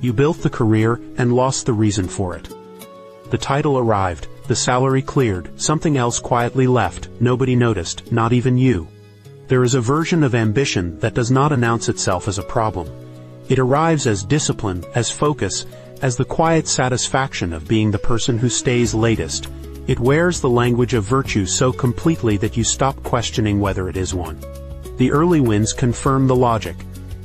You built the career and lost the reason for it. The title arrived, the salary cleared, something else quietly left, nobody noticed, not even you. There is a version of ambition that does not announce itself as a problem. It arrives as discipline, as focus, as the quiet satisfaction of being the person who stays latest. It wears the language of virtue so completely that you stop questioning whether it is one. The early wins confirm the logic.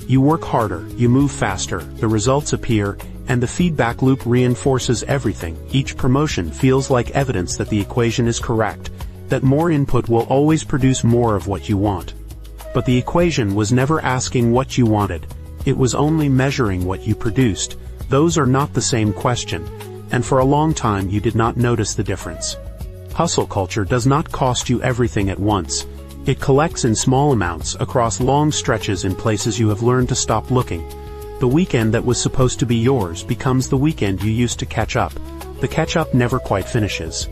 You work harder, you move faster, the results appear, and the feedback loop reinforces everything. Each promotion feels like evidence that the equation is correct, that more input will always produce more of what you want. But the equation was never asking what you wanted. It was only measuring what you produced. Those are not the same question, and for a long time you did not notice the difference. Hustle culture does not cost you everything at once. It collects in small amounts across long stretches in places you have learned to stop looking. The weekend that was supposed to be yours becomes the weekend you used to catch up. The catch-up never quite finishes.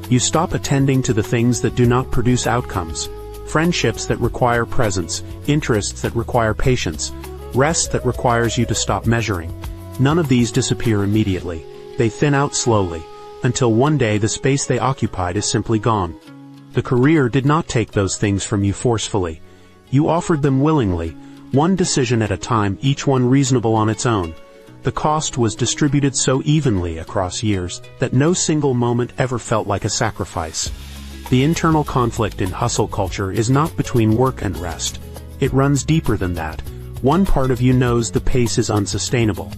You stop attending to the things that do not produce outcomes. Friendships that require presence, interests that require patience, rest that requires you to stop measuring. None of these disappear immediately. They thin out slowly, until one day the space they occupied is simply gone. The career did not take those things from you forcefully. You offered them willingly, one decision at a time, each one reasonable on its own. The cost was distributed so evenly across years that no single moment ever felt like a sacrifice. The internal conflict in hustle culture is not between work and rest. It runs deeper than that. One part of you knows the pace is unsustainable.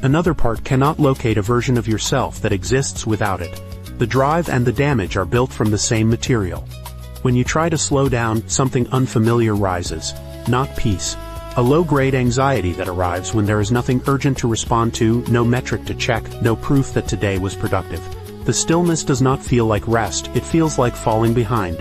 Another part cannot locate a version of yourself that exists without it. The drive and the damage are built from the same material. When you try to slow down, something unfamiliar rises. Not peace. A low-grade anxiety that arrives when there is nothing urgent to respond to, no metric to check, no proof that today was productive. The stillness does not feel like rest, it feels like falling behind.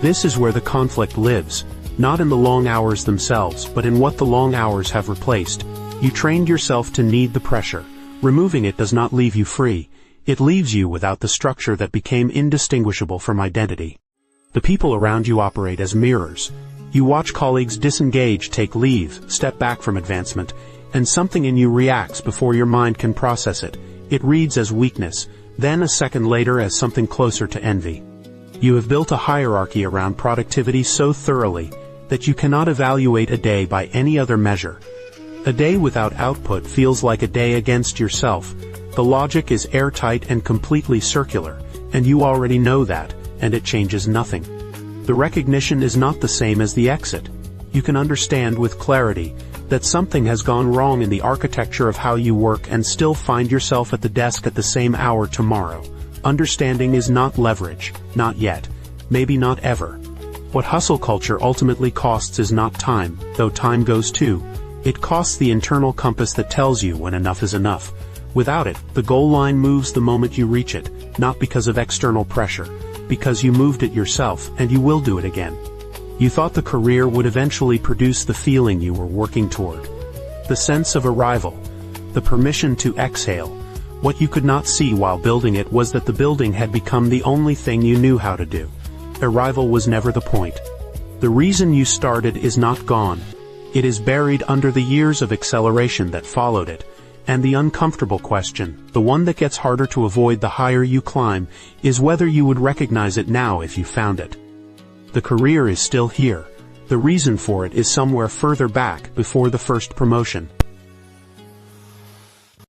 This is where the conflict lives. Not in the long hours themselves, but in what the long hours have replaced. You trained yourself to need the pressure. Removing it does not leave you free. It leaves you without the structure that became indistinguishable from identity. The people around you operate as mirrors. You watch colleagues disengage, take leave, step back from advancement, and something in you reacts before your mind can process it. It reads as weakness, then a second later as something closer to envy. You have built a hierarchy around productivity so thoroughly that you cannot evaluate a day by any other measure. A day without output feels like a day against yourself. The logic is airtight and completely circular, and you already know that, and it changes nothing. The recognition is not the same as the exit. You can understand with clarity that something has gone wrong in the architecture of how you work and still find yourself at the desk at the same hour tomorrow. Understanding is not leverage, not yet, maybe not ever. What hustle culture ultimately costs is not time, though time goes too. It costs the internal compass that tells you when enough is enough. Without it, the goal line moves the moment you reach it, not because of external pressure, because you moved it yourself, and you will do it again. You thought the career would eventually produce the feeling you were working toward. The sense of arrival, the permission to exhale. What you could not see while building it was that the building had become the only thing you knew how to do. Arrival was never the point. The reason you started is not gone. It is buried under the years of acceleration that followed it. And the uncomfortable question, the one that gets harder to avoid the higher you climb, is whether you would recognize it now if you found it. The career is still here. The reason for it is somewhere further back, before the first promotion.